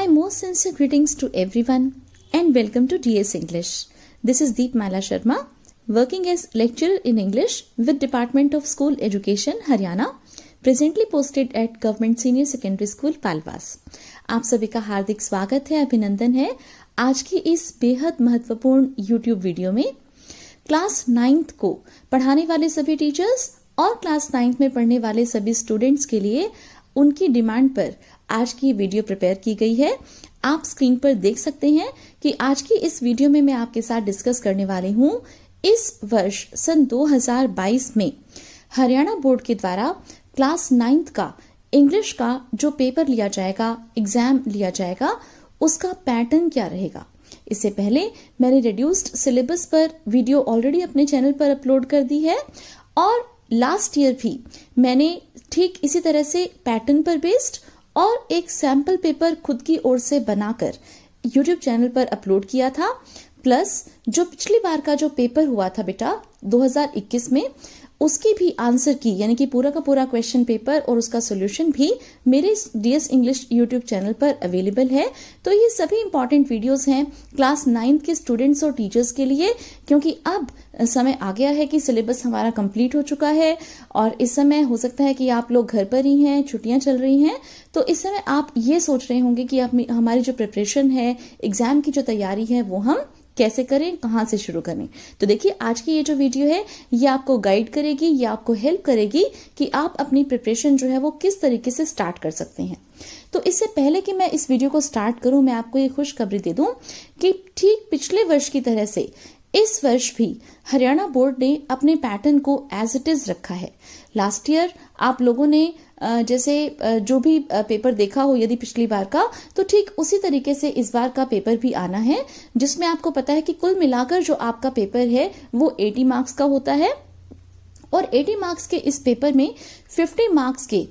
My most sincere greetings to everyone and welcome to DS English. This is Deepmala Sharma, working as lecturer in English with Department of School Education, Haryana, presently posted at Government Senior Secondary School, Palwas. आप सभी का हार्दिक स्वागत है, अभिनंदन है आज की इस बेहद महत्वपूर्ण YouTube वीडियो में। क्लास 9th को पढ़ाने वाले सभी टीचर्स और क्लास 9th में पढ़ने वाले सभी स्टूडेंट्स के लिए उनकी डिमांड पर आज की वीडियो प्रिपेयर की गई है। आप स्क्रीन पर देख सकते हैं कि आज की इस वीडियो में मैं आपके साथ डिस्कस करने वाली हूं इस वर्ष सन 2022 में हरियाणा बोर्ड के द्वारा क्लास 9th का इंग्लिश का जो पेपर लिया जाएगा, एग्जाम लिया जाएगा, उसका पैटर्न क्या रहेगा। इससे पहले मैंने रिड्यूस्ड सिलेबस पर वीडियो ऑलरेडी अपने चैनल पर अपलोड कर दी है और लास्ट ईयर भी मैंने ठीक इसी तरह से पैटर्न पर बेस्ड और एक सैंपल पेपर खुद की ओर से बनाकर यूट्यूब चैनल पर अपलोड किया था। प्लस जो पिछली बार का जो पेपर हुआ था बेटा 2021 में, उसकी भी आंसर की यानी कि पूरा का पूरा क्वेश्चन पेपर और उसका सॉल्यूशन भी मेरे डीएस इंग्लिश यूट्यूब चैनल पर अवेलेबल है। तो ये सभी इंपॉर्टेंट वीडियोस हैं क्लास 9th के स्टूडेंट्स और टीचर्स के लिए, क्योंकि अब समय आ गया है कि सिलेबस हमारा कंप्लीट हो चुका है और इस समय हो सकता है कि आप लोग घर पर ही हैं, छुट्टियां चल रही हैं, तो इस समय आप ये सोच रहे होंगे कि हमारी जो प्रिपरेशन है, एग्जाम की जो तैयारी है, वो हम कैसे करें, कहां से शुरू करें। तो देखिए आज की ये जो वीडियो है ये आपको गाइड करेगी, ये आपको हेल्प करेगी कि आप अपनी प्रिपरेशन जो है वो किस तरीके से स्टार्ट कर सकते हैं। तो इससे पहले कि मैं इस वीडियो को स्टार्ट करूं, मैं आपको ये खुशखबरी दे दूं कि ठीक पिछले वर्ष की तरह से इस वर्ष भी हरियाणा बोर्ड ने अपने पैटर्न को एज इट इज रखा है। लास्ट ईयर आप लोगों ने जैसे जो भी पेपर देखा हो यदि पिछली बार का, तो ठीक उसी तरीके से इस बार का पेपर भी आना है, जिसमें आपको पता है कि कुल मिलाकर जो आपका पेपर है वो 80 मार्क्स का होता है और 80 मार्क्स के इस पेपर में 50 मार्क्स के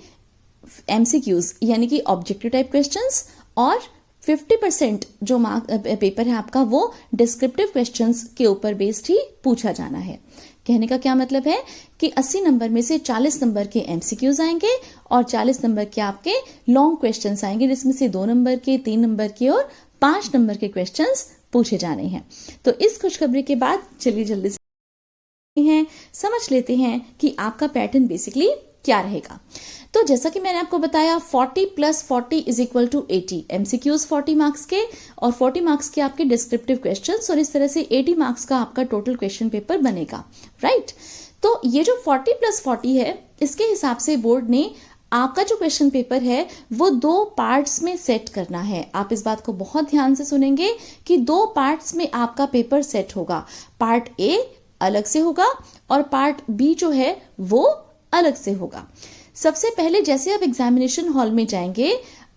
एमसीक्यूज यानी कि ऑब्जेक्टिव टाइप क्वेश्चंस और 50% जो पेपर है आपका वो डिस्क्रिप्टिव क्वेश्चंस के ऊपर बेस्ड ही पूछा जाना है। कहने का क्या मतलब है कि 80 नंबर में से 40 नंबर के एमसीक्यूज आएंगे और 40 नंबर के आपके लॉन्ग क्वेश्चंस आएंगे, जिसमें से 2 नंबर के, 3 नंबर के और 5 नंबर के क्वेश्चंस पूछे जाने हैं। तो इस खुशखबरी के बाद चलिए जल्दी से समझ लेते हैं कि आपका पैटर्न बेसिकली क्या रहेगा। तो जैसा कि मैंने आपको बताया 40 + 40 = 80 एमसीक्यूज 40 मार्क्स के और 40 मार्क्स के आपके डिस्क्रिप्टिव क्वेश्चंस, और इस तरह से 80 मार्क्स का आपका टोटल क्वेश्चन पेपर बनेगा, राइट। तो ये जो 40 + 40 है, इसके हिसाब से बोर्ड ने आपका जो क्वेश्चन पेपर है वो 2 पार्ट्स में सेट करना है। आप इस बात को बहुत ध्यान से सुनेंगे कि 2 पार्ट्स में आपका पेपर सेट होगा। पार्ट ए अलग से होगा और पार्ट बी जो है वो अलग से होगा। सबसे पहले जैसे आप एग्जामिनेशन हॉल में जाएंगे,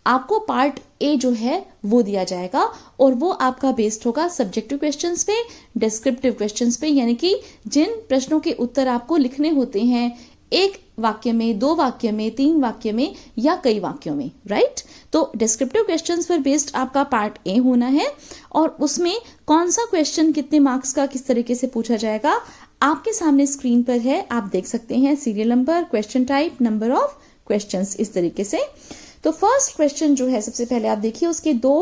आपको पार्ट ए जो है वो दिया जाएगा और वो आपका बेस्ड होगा सब्जेक्टिव क्वेश्चंस पे, डिस्क्रिप्टिव क्वेश्चंस पे, यानी कि जिन प्रश्नों के उत्तर आपको लिखने होते हैं 1 वाक्य में, 2 वाक्य में, 3 वाक्य में या कई वाक्यों में, राइट। तो डिस्क्रिप्टिव क्वेश्चंस पर बेस्ड आपका पार्ट ए होना है और उसमें कौन सा क्वेश्चन कितने मार्क्स का किस तरीके से पूछा जाएगा आपके सामने स्क्रीन पर है, आप देख सकते हैं। Serial number, question type, number of questions, इस तरीके से। तो फर्स्ट क्वेश्चन जो है सबसे पहले आप देखिए, उसके 2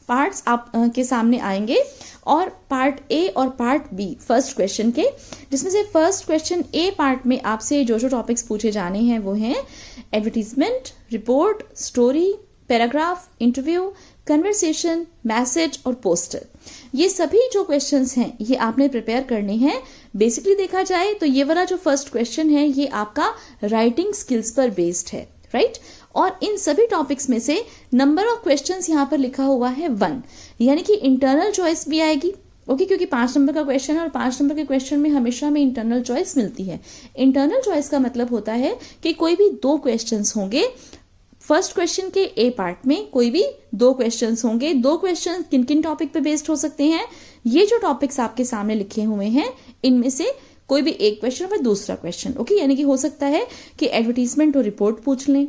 पार्ट्स आप के सामने आएंगे और पार्ट ए और पार्ट बी फर्स्ट क्वेश्चन के, जिसमें से फर्स्ट क्वेश्चन ए पार्ट में आपसे जो टॉपिक्स पूछे जाने हैं वो हैं advertisement, report, story, paragraph, interview, conversation, message और पोस्टर। ये सभी जो क्वेश्चंस हैं ये आपने प्रिपेयर करने हैं। बेसिकली देखा जाए तो ये वाला जो फर्स्ट क्वेश्चन है ये आपका राइटिंग स्किल्स पर बेस्ड है, राइट। और इन सभी टॉपिक्स में से नंबर ऑफ क्वेश्चंस यहाँ पर लिखा हुआ है 1, यानी कि इंटरनल चॉइस भी आएगी, ओके, क्योंकि 5 नंबर का क्वेश्चन है और 5 नंबर के क्वेश्चन में हमेशा हमें इंटरनल चॉइस मिलती है। इंटरनल चॉइस का मतलब होता है कि कोई भी 2 क्वेश्चंस होंगे। फर्स्ट क्वेश्चन के ए पार्ट में कोई भी 2 क्वेश्चंस होंगे। 2 क्वेश्चन किन किन टॉपिक पे बेस्ड हो सकते हैं, ये जो टॉपिक्स आपके सामने लिखे हुए हैं इनमें से कोई भी एक क्वेश्चन और दूसरा क्वेश्चन, ओके। यानी कि हो सकता है कि एडवर्टीजमेंट और रिपोर्ट पूछ लें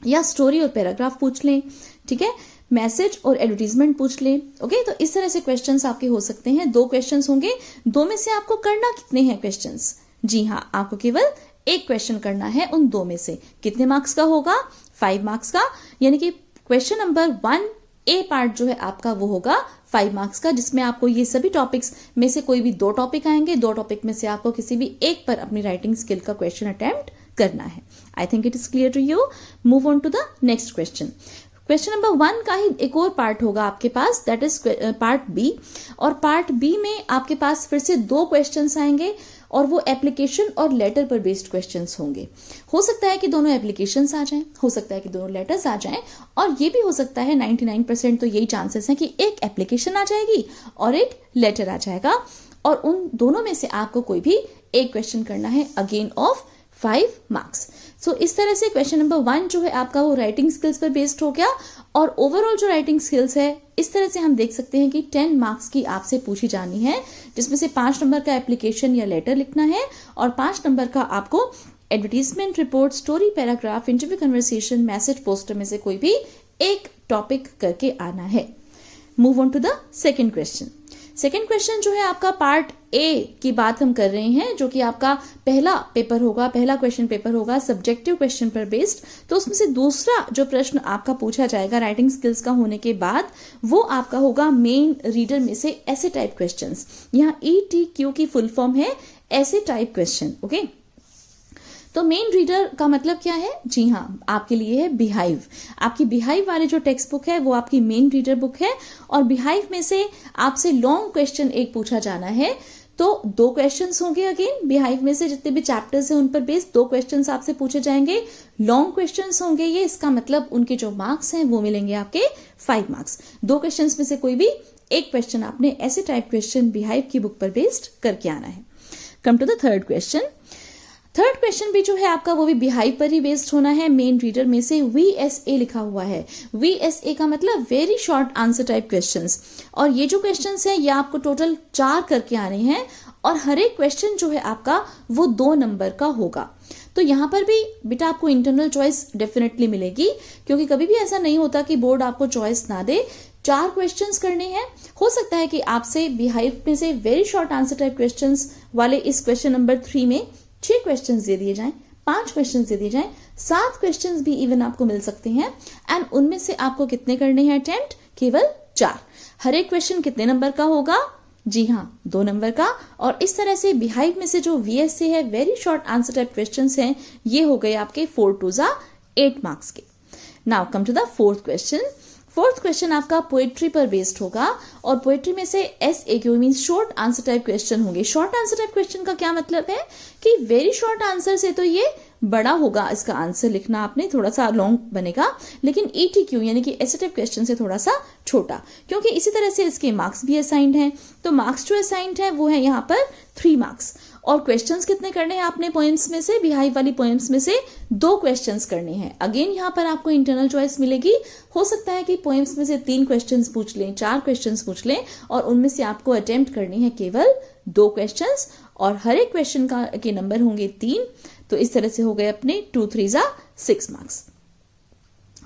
या स्टोरी और पैराग्राफ पूछ लें, ठीक है, मैसेज और एडवर्टीजमेंट पूछ लें, ओके। तो इस तरह से क्वेश्चंस आपके हो सकते हैं। 2 क्वेश्चंस होंगे, 2 में से आपको करना कितने हैं क्वेश्चंस? जी हाँ, आपको केवल एक क्वेश्चन करना है उन 2 में से। कितने मार्क्स का होगा? 5 मार्क्स का, यानी कि क्वेश्चन नंबर 1A पार्ट जो है आपका वो होगा 5 मार्क्स का, जिसमें आपको ये सभी टॉपिक्स में से कोई भी 2 टॉपिक आएंगे, 2 टॉपिक में से आपको किसी भी एक पर अपनी राइटिंग स्किल का क्वेश्चन अटेम्प्ट करना है। I think it is clear to you. Move on to the next question. Question number 1 का ही एक और पार्ट होगा आपके पास, दैट इज पार्ट बी। और पार्ट बी में आपके पास फिर से 2 क्वेश्चंस आएंगे और वो एप्लीकेशन और लेटर पर बेस्ड क्वेश्चंस होंगे। हो सकता है कि दोनों एप्लीकेशंस आ जाएं, हो सकता है कि दोनों लेटर्स आ जाएं, और ये भी हो सकता है 99% तो यही चांसेस हैं कि एक एप्लीकेशन आ जाएगी और एक लेटर आ जाएगा, और उन दोनों में से आपको कोई भी एक क्वेश्चन करना है अगेन ऑफ 5 मार्क्स। सो इस तरह से क्वेश्चन नंबर 1 जो है आपका वो राइटिंग स्किल्स पर बेस्ड हो गया, और ओवरऑल जो राइटिंग स्किल्स है इस तरह से हम देख सकते हैं कि 10 मार्क्स की आपसे पूछी जानी है, जिसमें से 5 नंबर का एप्लीकेशन या लेटर लिखना है और 5 नंबर का आपको advertisement, report, story, paragraph, interview conversation, message, poster में से कोई भी एक टॉपिक करके आना है। Move on to the second question. Second question जो है आपका पार्ट ए की बात हम कर रहे हैं, जो कि आपका पहला पेपर होगा, पहला क्वेश्चन पेपर होगा सब्जेक्टिव क्वेश्चन पर बेस्ड। तो उसमें से दूसरा जो प्रश्न आपका पूछा जाएगा राइटिंग स्किल्स का होने के बाद, वो आपका होगा मेन रीडर में से ऐसे टाइप क्वेश्चंस। यहाँ ETQ की फुल फॉर्म है ऐसे टाइप क्वेश्चन। ओके, तो मेन रीडर का मतलब क्या है? जी हाँ, आपके लिए है बिहाइव। आपकी बिहाइव वाली जो टेक्स्ट बुक है वो आपकी मेन रीडर बुक है, और बिहाइव में से आपसे लॉन्ग क्वेश्चन एक पूछा जाना है। तो 2 क्वेश्चंस होंगे अगेन बिहाइव में से, जितने भी चैप्टर्स हैं उन पर बेस्ड 2 क्वेश्चंस आपसे पूछे जाएंगे। लॉन्ग क्वेश्चंस होंगे ये, इसका मतलब उनके जो मार्क्स हैं वो मिलेंगे आपके 5 मार्क्स। 2 क्वेश्चंस में से कोई भी एक क्वेश्चन आपने ऐसे टाइप क्वेश्चन बिहाइव की बुक पर बेस्ड करके आना है। Come to the third question. Third question भी जो है आपका वो भी बिहाइव पर ही बेस्ड होना है। मेन रीडर में से VSA लिखा हुआ है। VSA का मतलब very short answer type questions, और ये जो क्वेश्चंस हैं ये आपको टोटल 4 करके आने हैं, और हर एक क्वेश्चन जो है आपका वो 2 नंबर का होगा। तो यहाँ पर भी बेटा आपको इंटरनल चॉइस डेफिनेटली मिलेगी, क्योंकि कभी भी ऐसा नहीं होता कि बोर्ड आपको चॉइस ना दे। 4 क्वेश्चंस करने हैं। हो सकता है कि आपसे बिहाइव में से very short answer type questions वाले इस क्वेश्चन नंबर 3 में 6 क्वेश्चंस दे दिए जाएं, 5 क्वेश्चंस दे दिए जाएं, 7 क्वेश्चंस भी इवन आपको मिल सकते हैं। एंड उनमें से आपको कितने करने हैं अटेम्प्ट? केवल 4। हर एक क्वेश्चन कितने नंबर का होगा? जी हाँ, 2 नंबर का। और इस तरह से बिहाइव में से जो VSA है very short answer type questions हैं, ये हो गए आपके 4 2 8 मार्क्स के। Now come to the fourth question. Fourth question आपका पोएट्री पर बेस्ड होगा, और पोएट्री में से SAQ means short answer type question होंगे। शॉर्ट आंसर टाइप क्वेश्चन का क्या मतलब है कि वेरी शॉर्ट आंसर से तो ये बड़ा होगा, इसका आंसर लिखना आपने थोड़ा सा लॉन्ग बनेगा, लेकिन ETQ यानी कि ऐसे टाइप क्वेश्चन से थोड़ा सा छोटा, क्योंकि इसी तरह से इसके मार्क्स भी असाइंड हैं। तो मार्क्स जो असाइंड है वो है यहाँ पर 3 मार्क्स। और क्वेश्चंस कितने करने हैं आपने पोएम्स में से? बिहाइव वाली पोएम्स में से 2 क्वेश्चंस करने हैं। अगेन यहाँ पर आपको इंटरनल चॉइस मिलेगी। हो सकता है कि पोएम्स में से 3 क्वेश्चंस पूछ लें, 4 क्वेश्चंस पूछ लें, और उनमें से आपको अटेम्प्ट करनी है केवल 2 क्वेश्चंस, और हर एक क्वेश्चन का के नंबर होंगे 3। तो इस तरह से हो गए अपने 2 3 6 marks.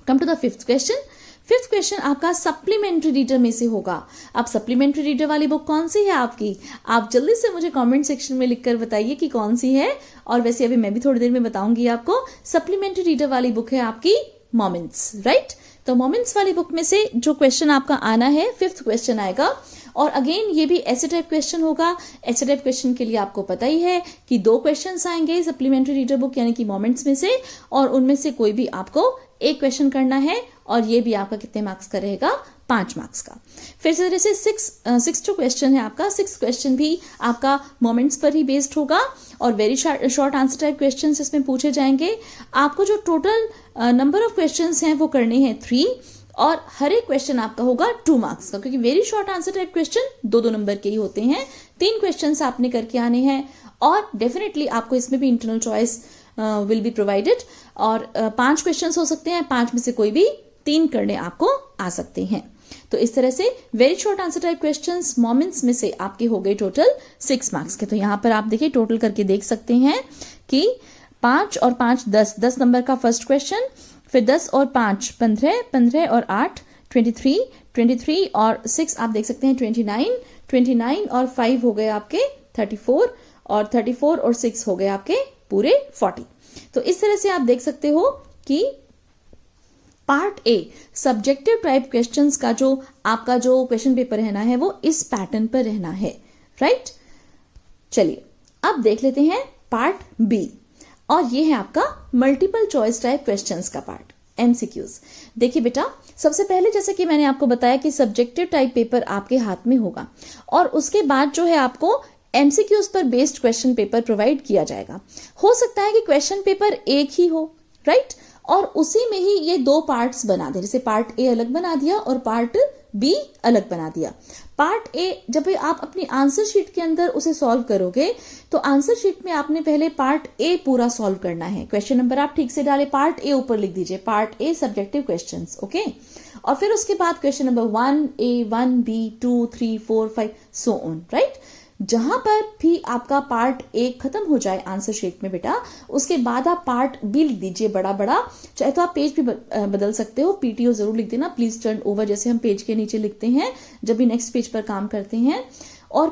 Come to the fifth question. Fifth question आपका सप्लीमेंट्री रीडर में से होगा। अब सप्लीमेंट्री रीडर वाली बुक कौन सी है आपकी? आप जल्दी से मुझे कमेंट सेक्शन में लिखकर बताइए कि कौन सी है, और वैसे अभी मैं भी थोड़ी देर में बताऊंगी आपको। सप्लीमेंट्री रीडर वाली बुक है आपकी मोमेंट्स, राइट? तो मोमेंट्स वाली बुक में से जो क्वेश्चन आपका आना है, 5th क्वेश्चन आएगा, और अगेन ये भी ऐसे टाइप क्वेश्चन होगा। ऐसे टाइप क्वेश्चन के लिए आपको पता ही है कि 2 क्वेश्चंस आएंगे सप्लीमेंट्री रीडर बुक यानी कि मोमेंट्स में से, और उनमें से कोई भी आपको एक क्वेश्चन करना है, और ये भी आपका कितने मार्क्स का रहेगा? 5 मार्क्स का। फिर से जैसे 6th क्वेश्चन है आपका, 6th क्वेश्चन भी आपका मोमेंट्स पर ही बेस्ड होगा, और very short answer type question इसमें पूछे जाएंगे। आपको जो टोटल नंबर ऑफ क्वेश्चन हैं वो करने हैं 3, और हर एक क्वेश्चन आपका होगा 2 मार्क्स का, क्योंकि very short answer type question 2 number के ही होते हैं। 3 क्वेश्चन आपने करके आने हैं, और डेफिनेटली आपको इसमें भी internal choice will be provided, और 5 क्वेश्चन हो सकते हैं, 5 में से कोई भी 3 करने आपको आ सकते हैं। तो इस तरह से very short answer type questions moments में से आपके हो गए टोटल 6 मार्क्स के। तो यहाँ पर आप देखिए टोटल करके देख सकते हैं कि 5 और 5 10 नंबर का फर्स्ट क्वेश्चन, फिर 10 और 5 15, 15 और 8 23, 23 और 6 आप देख सकते हैं 29, 29 और 5 हो गए आपके 34, और 34 और 6 हो गए आपके पूरे 40। तो इस तरह से आप देख सकते हो कि part A subjective type questions का जो आपका जो क्वेश्चन पेपर रहना है वो इस पैटर्न पर रहना है, राइट। चलिए अब देख लेते हैं पार्ट बी, और ये है आपका मल्टीपल चॉइस टाइप क्वेश्चंस का पार्ट, एमसीक्यूज। देखिए बेटा, सबसे पहले जैसे कि मैंने आपको बताया कि सब्जेक्टिव टाइप पेपर आपके हाथ में होगा और उसके बाद जो है आपको एमसीक्यूज पर बेस्ड क्वेश्चन पेपर प्रोवाइड किया जाएगा। हो सकता है कि क्वेश्चन पेपर एक ही हो, राइट, और उसी में ही ये दो पार्ट्स बना दे, जैसे पार्ट ए अलग बना दिया और पार्ट बी अलग बना दिया। पार्ट ए जब आप अपनी आंसर शीट के अंदर उसे सॉल्व करोगे तो आंसर शीट में आपने पहले पार्ट ए पूरा सॉल्व करना है। क्वेश्चन नंबर आप ठीक से डाले, पार्ट ए ऊपर लिख दीजिए, part A subjective questions, okay. और फिर उसके बाद question number 1A 1B 2 3 4 5 so on, right. जहां पर भी आपका पार्ट ए खत्म हो जाए आंसर शीट में बेटा, उसके बाद आप पार्ट बी लिख दीजिए बड़ा बड़ा, चाहे तो आप पेज भी बदल सकते हो, पीटीओ जरूर लिख देना, प्लीज टर्न ओवर, जैसे हम पेज के नीचे लिखते हैं जब भी नेक्स्ट पेज पर काम करते हैं, और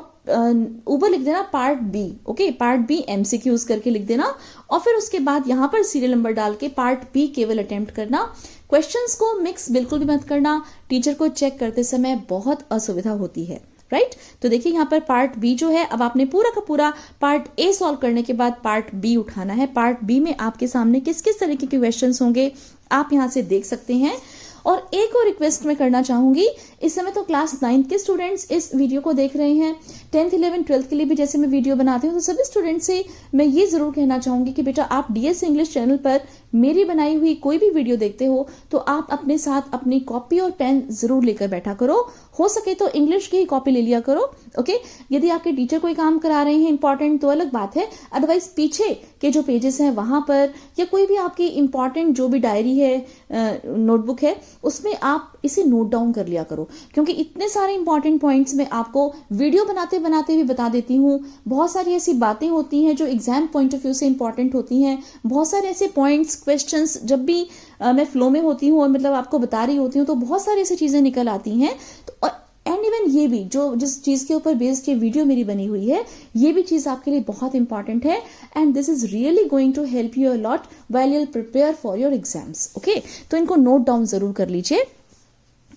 ऊपर लिख देना part B, okay, part B MCQs करके लिख देना। और फिर उसके बाद यहां पर सीरियल नंबर डाल के पार्ट बी केवल अटेम्प्ट करना। क्वेश्चंस को मिक्स बिल्कुल भी मत करना, टीचर को चेक करते समय बहुत असुविधा होती है, राइट। तो देखिए यहाँ पर पार्ट बी जो है, अब आपने पूरा का पूरा पार्ट ए सॉल्व करने के बाद पार्ट बी उठाना है। पार्ट बी में आपके सामने किस किस तरीके के क्वेश्चंस होंगे आप यहाँ से देख सकते हैं। और एक और रिक्वेस्ट मैं करना चाहूंगी, इस समय तो क्लास 9th के स्टूडेंट्स इस वीडियो को देख रहे हैं, 10th 11th 12th के लिए भी जैसे मैं वीडियो बनाती हूँ, तो सभी स्टूडेंट्स से मैं ये जरूर कहना चाहूंगी कि बेटा आप डीएस इंग्लिश चैनल पर मेरी बनाई हुई कोई भी वीडियो देखते हो तो आप अपने साथ अपनी कॉपी और पेन जरूर लेकर बैठा करो। हो सके तो इंग्लिश की ही कॉपी ले लिया करो, ओके। यदि आपके टीचर कोई काम करा रहे हैं इंपॉर्टेंट तो अलग बात है, अदरवाइज पीछे के जो पेजेस हैं वहां पर, या कोई भी आपकी इंपॉर्टेंट जो भी डायरी है, नोटबुक है, उसमें आप इसे नोट डाउन कर लिया करो, क्योंकि इतने सारे इंपॉर्टेंट पॉइंट्स मैं आपको वीडियो बनाते बनाते भी बता देती हूँ। बहुत सारी ऐसी बातें होती हैं जो एग्जाम पॉइंट ऑफ व्यू से इंपॉर्टेंट होती हैं, बहुत सारे ऐसे पॉइंट्स, क्वेश्चंस जब भी मैं फ्लो में होती हूँ और मतलब आपको बता रही होती हूँ तो बहुत सारी ऐसी चीजें निकल आती हैं। तो एंड इवन ये भी जो जिस चीज के ऊपर बेस्ड ये वीडियो मेरी बनी हुई है, ये भी चीज आपके लिए बहुत इंपॉर्टेंट है, and this is really going to help you a lot while you prepare for your exams, okay. तो इनको नोट डाउन जरूर कर लीजिए।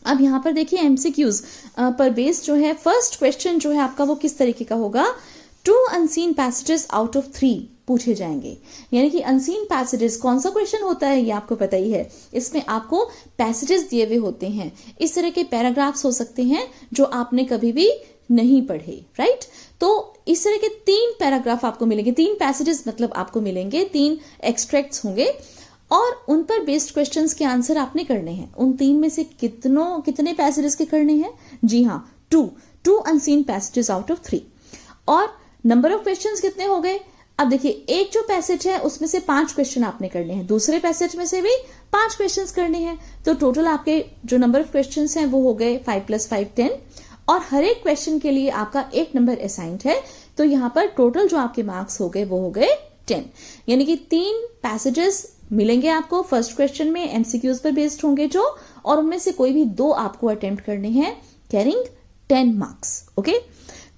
अब यहाँ पर देखिए एमसीक्यूज पर बेस्ड जो है फर्स्ट क्वेश्चन जो है आपका वो किस तरीके का होगा, 2 अनसीन पैसेजेस आउट ऑफ 3 पूछे जाएंगे। यानी कि अनसीन पैसेजेस कौन सा क्वेश्चन होता है ये आपको पता ही है, इसमें आपको पैसेजेस दिए हुए होते हैं, इस तरह के पैराग्राफ्स हो सकते हैं जो आपने कभी भी नहीं पढ़े, राइट। तो इस तरह के 3 पैराग्राफ आपको मिलेंगे, 3 पैसेजेस मतलब आपको मिलेंगे, 3 एक्सट्रैक्ट्स होंगे और उन पर बेस्ड क्वेश्चंस के आंसर आपने करने हैं। उन 3 में से कितने पैसेजेस के करने हैं, जी हाँ 2 अनसीन पैसेजेस आउट ऑफ 3। और नंबर ऑफ क्वेश्चंस कितने हो गए, अब देखिए एक जो पैसेज है उसमें से 5 क्वेश्चन आपने करने हैं, दूसरे पैसेज में से भी 5 क्वेश्चंस करने हैं, तो टोटल आपके जो नंबर ऑफ क्वेश्चंस हैं वो हो गए 5 + 5 10, और हर एक क्वेश्चन के लिए आपका 1 नंबर असाइंड है, तो यहाँ पर टोटल जो आपके मार्क्स हो गए वो हो गए 10। यानी कि 3 पैसेजेस मिलेंगे आपको फर्स्ट क्वेश्चन में, एमसीक्यूज पर बेस्ड होंगे जो, और उनमें से कोई भी 2 आपको अटेम्प्ट करने हैं, carrying 10 marks, okay.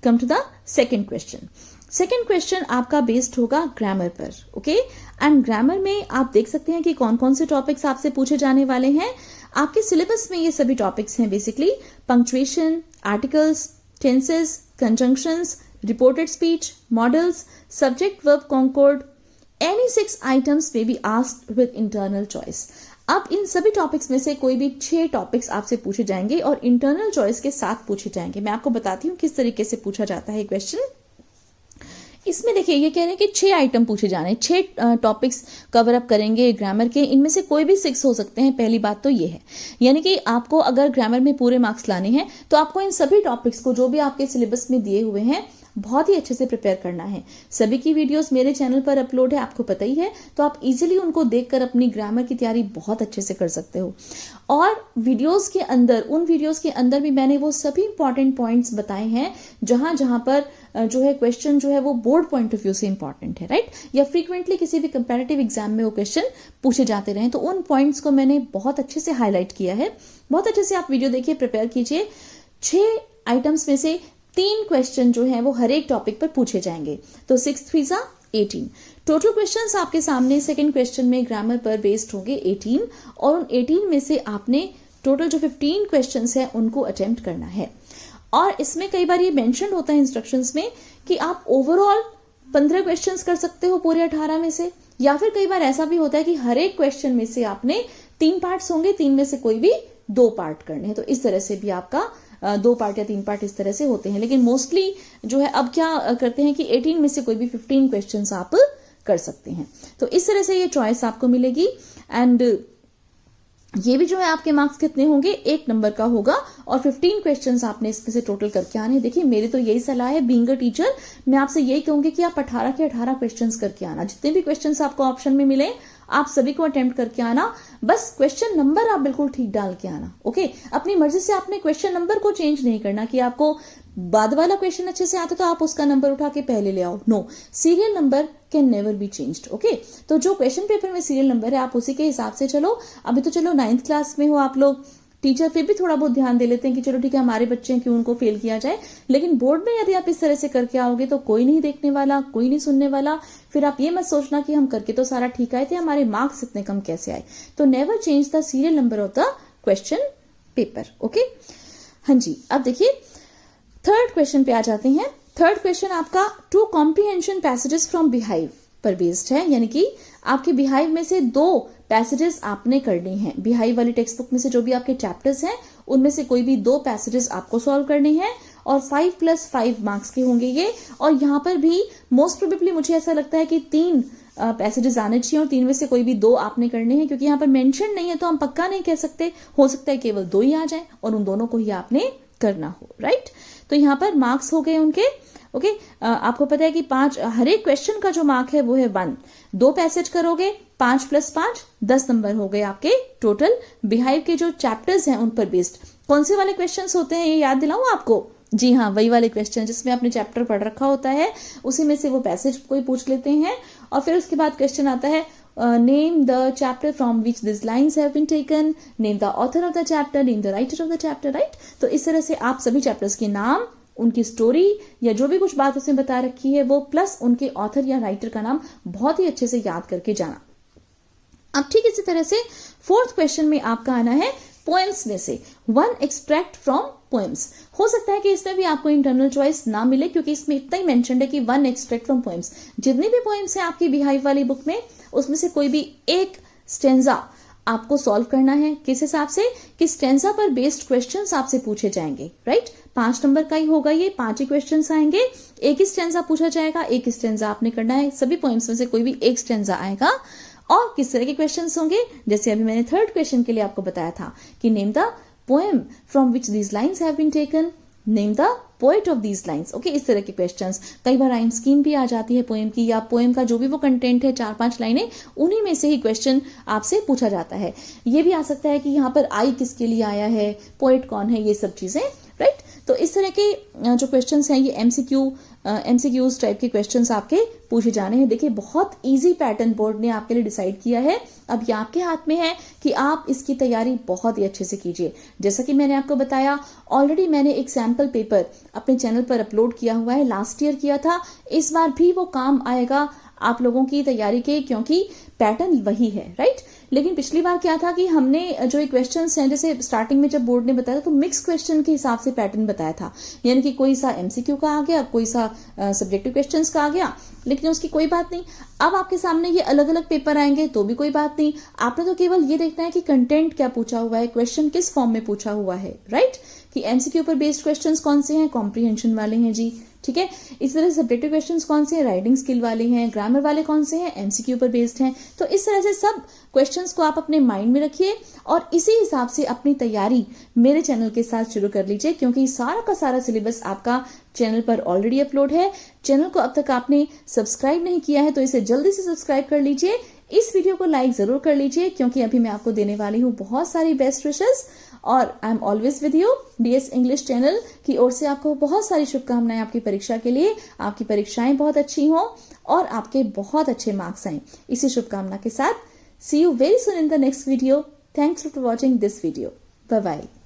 Come to the second question. Second question आपका बेस्ड होगा ग्रामर पर, ओके। एंड ग्रामर में आप देख सकते हैं कि कौन कौन से टॉपिक्स आपसे पूछे जाने वाले हैं। आपके सिलेबस में ये सभी टॉपिक्स हैं basically, punctuation, articles, tenses, conjunctions, reported speech, modals, subject verb concord, any 6 items may be asked with internal choice। अब इन सभी टॉपिक्स में से कोई भी 6 टॉपिक्स आपसे पूछे जाएंगे और इंटरनल चॉइस के साथ पूछे जाएंगे। मैं आपको बताती हूँ किस तरीके से पूछा जाता है क्वेश्चन। इसमें देखिए ये कह रहे हैं कि 6 आइटम पूछे जाने, 6 टॉपिक्स कवर अप करेंगे ग्रामर के, इनमें से कोई भी 6 हो सकते हैं। पहली बात तो ये है, यानी कि आपको अगर ग्रामर में पूरे मार्क्स लाने हैं तो आपको इन सभी टॉपिक्स को जो भी आपके सिलेबस में दिए हुए हैं बहुत ही अच्छे से प्रिपेयर करना है। सभी की वीडियोस मेरे चैनल पर अपलोड है, आपको पता ही है, तो आप इजीली उनको देखकर अपनी ग्रामर की तैयारी बहुत अच्छे से कर सकते हो। और उन वीडियोस के अंदर भी मैंने वो सभी इंपॉर्टेंट पॉइंट्स बताए हैं जहां जहां पर जो है क्वेश्चन जो है वो बोर्ड पॉइंट ऑफ व्यू से इंपॉर्टेंट है, राइट, या फ्रीक्वेंटली किसी भी कंपैरेटिव एग्जाम में वो क्वेश्चन पूछे जाते रहे, तो उन पॉइंट्स को मैंने बहुत अच्छे से हाईलाइट किया है। बहुत अच्छे से आप वीडियो देखिए, प्रिपेयर कीजिए। 6 आइटम्स में से 3 क्वेश्चन जो है वो हर एक टॉपिक पर पूछे जाएंगे, तो 6 3 = 18। टोटल क्वेश्चंस आपके सामने सेकंड क्वेश्चन में ग्रामर पर बेस्ड होंगे 18, और उन 18 में से आपने टोटल जो 15 क्वेश्चंस है उनको अटेम्प्ट करना है। और इसमें कई बार ये मेंशन होता है इंस्ट्रक्शंस में कि आप ओवरऑल 15 क्वेश्चंस कर सकते हो पूरे 18 में से, या फिर कई बार ऐसा भी होता है कि हर एक क्वेश्चन में से आपने 3 पार्ट्स होंगे, 3 में से कोई भी 2 पार्ट करने हैं। तो इस तरह से भी आपका 2 पार्ट या 3 पार्ट इस तरह से होते हैं। लेकिन मोस्टली जो है अब क्या करते हैं कि 18 में से कोई भी 15 क्वेश्चंस आप कर सकते हैं। तो इस तरह से ये चॉइस आपको मिलेगी। एंड ये भी जो है आपके मार्क्स कितने होंगे, 1 नंबर का होगा, और 15 क्वेश्चंस आपने इसमें से टोटल करके आने। देखिए मेरी तो यही सलाह है, बीइंग अ टीचर मैं आपसे यही कहूंगी कि आप 18 के 18 क्वेश्चंस करके आना। जितने भी क्वेश्चंस आपको ऑप्शन में मिले आप सभी को अटेम्प्ट करके आना, बस क्वेश्चन नंबर आप बिल्कुल ठीक डाल के आना। ओके, अपनी मर्जी से आपने क्वेश्चन नंबर को चेंज नहीं करना कि आपको बाद वाला क्वेश्चन अच्छे से आता तो आप उसका नंबर उठा के पहले ले आओ। No, serial number can never be changed. Okay, तो जो क्वेश्चन पेपर में सीरियल नंबर है आप उसी के हिसाब से चलो। अभी तो चलो 9th क्लास में हो आप लोग, टीचर फिर भी थोड़ा बहुत ध्यान दे लेते हैं कि चलो ठीक है हमारे बच्चे हैं, क्यों उनको फेल किया जाए। लेकिन बोर्ड में यदि आप इस तरह से करके आओगे तो कोई नहीं देखने वाला, कोई नहीं सुनने वाला। फिर आप ये मत सोचना कि हम करके तो सारा ठीक आए थे, हमारे मार्क्स इतने कम कैसे आए। तो never change the serial number of the question paper. Okay, हाँ जी, अब देखिए थर्ड क्वेश्चन पे आ जाते हैं। थर्ड क्वेश्चन आपका 2 कॉम्प्रिहेंशन पैसेजेस फ्रॉम बिहाइव पर बेस्ड है, यानी कि आपके बिहाइव में से 2 पैसेजेस आपने करने हैं। बिहाइव वाली टेक्स्ट बुक में से जो भी आपके चैप्टर्स हैं उनमें से कोई भी 2 पैसेजेस आपको सॉल्व करने हैं, और 5 + 5 मार्क्स के होंगे ये। और यहाँ पर भी मोस्ट प्रोबेबली मुझे ऐसा लगता है कि 3 पैसेजेस आने चाहिए, और 3 में से कोई भी 2 आपने करने हैं, क्योंकि यहाँ पर मेंशन नहीं है तो हम पक्का नहीं कह सकते, हो सकता है केवल 2 ही आ जाए और उन दोनों को ही आपने करना हो। राइट, तो यहाँ पर मार्क्स हो गए उनके। ओके, आपको पता है कि 5 हर एक क्वेश्चन का जो मार्क है वो है 1। 2 पैसेज करोगे, 5 + 5 10 नंबर हो गए आपके टोटल। बिहाइव के जो चैप्टर्स हैं उन पर बेस्ड कौन से वाले क्वेश्चंस होते हैं ये याद दिलाऊं आपको? जी हाँ, वही वाले क्वेश्चन जिसमें आपने चैप्टर पढ़ रखा होता है, उसी में से वो पैसेज कोई पूछ लेते हैं। और फिर उसके बाद क्वेश्चन आता है name the chapter from which this lines have been taken, name the author of the chapter, name the writer of the chapter. Right, तो इस तरह से आप सभी चैप्टर्स के नाम, उनकी स्टोरी या जो भी कुछ बात उसने बता रखी है वो, प्लस उनके ऑथर या राइटर का नाम बहुत ही अच्छे से याद करके जाना। अब ठीक इसी तरह से 4th क्वेश्चन में आपका आना है पोएम्स में से 1 एक्सट्रैक्ट फ्रॉम पोएम्स। हो सकता है कि इसमें भी आपको इंटरनल चॉइस ना मिले, क्योंकि इसमें इतना ही मेंशन्ड है कि 1 एक्सट्रैक्ट फ्रॉम पोएम्स। जितनी भी पोएम्स है आपकी बिहाइव वाली बुक में, उसमें से कोई भी एक स्टेंजा आपको सॉल्व करना है। किस हिसाब से कि स्टेंजा पर बेस्ड क्वेश्चंस आपसे पूछे जाएंगे। राइट, 5 नंबर का ही होगा ये, 5 ही क्वेश्चंस आएंगे, एक ही स्टेंजा पूछा जाएगा, एक स्टेंजा आपने करना है। सभी पोएम्स में से कोई भी एक स्टेंजा आएगा। और किस तरह के क्वेश्चंस होंगे, जैसे अभी मैंने 3rd क्वेश्चन के लिए आपको बताया था कि name the poem from which these lines have been taken, name the poet of these lines. Okay, इस तरह के क्वेश्चंस। कई बार राइम स्कीम भी आ जाती है पोएम की, या पोएम का जो भी वो कंटेंट है 4-5 लाइनें, उन्हीं में से ही क्वेश्चन आपसे पूछा जाता है। ये भी आ सकता है कि यहाँ पर आई किसके लिए आया है, पोएट कौन है, ये सब चीजें। राइट, तो इस तरह के जो क्वेश्चंस हैं ये MCQs टाइप के क्वेश्चंस आपके पूछे जाने हैं। देखिए बहुत इजी पैटर्न बोर्ड ने आपके लिए डिसाइड किया है। अब ये आपके हाथ में है कि आप इसकी तैयारी बहुत ही अच्छे से कीजिए। जैसा कि मैंने आपको बताया, ऑलरेडी मैंने एक सैम्पल पेपर अपने चैनल पर अपलोड किया हुआ है, लास्ट ईयर किया था। इस बार भी वो काम आएगा आप लोगों की तैयारी के, क्योंकि पैटर्न वही है। राइट, लेकिन पिछली बार क्या था कि हमने जो क्वेश्चंस हैं, जैसे स्टार्टिंग में जब बोर्ड ने बताया तो मिक्स क्वेश्चन के हिसाब से पैटर्न बताया था, यानी कि कोई सा MCQ का आ गया, कोई सा सब्जेक्टिव क्वेश्चंस का आ गया। लेकिन उसकी कोई बात नहीं, अब आपके सामने ये अलग अलग पेपर आएंगे तो भी कोई बात नहीं। आपने तो केवल ये देखना है कि कंटेंट क्या पूछा हुआ है, क्वेश्चन किस फॉर्म में पूछा हुआ है। राइट, कि MCQ पर बेस्ड क्वेश्चंस कौन से हैं, कॉम्प्रिहेंशन वाले हैं जी। ठीक है, इस तरह से सब्जेक्टिव क्वेश्चंस कौन से हैं, राइटिंग स्किल वाले हैं, ग्रामर वाले कौन से हैं, MCQ पर बेस्ड हैं। तो इस तरह से सब क्वेश्चंस को आप अपने माइंड में रखिए और इसी हिसाब से अपनी तैयारी मेरे चैनल के साथ शुरू कर लीजिए, क्योंकि सारा का सारा सिलेबस आपका चैनल पर ऑलरेडी अपलोड है। चैनल को अब तक आपने सब्सक्राइब नहीं किया है तो इसे जल्दी से सब्सक्राइब कर लीजिए। इस वीडियो को लाइक जरूर कर लीजिए, क्योंकि अभी मैं आपको देने वाली हूँ बहुत सारी बेस्ट विशेस, और I am always with you. DS English channel की ओर से आपको बहुत सारी शुभकामनाएं आपकी परीक्षा के लिए। आपकी परीक्षाएं बहुत अच्छी हों और आपके बहुत अच्छे मार्क्स आए। इसी शुभकामना के साथ see you very soon in the next video. Thanks for watching this video. Bye bye.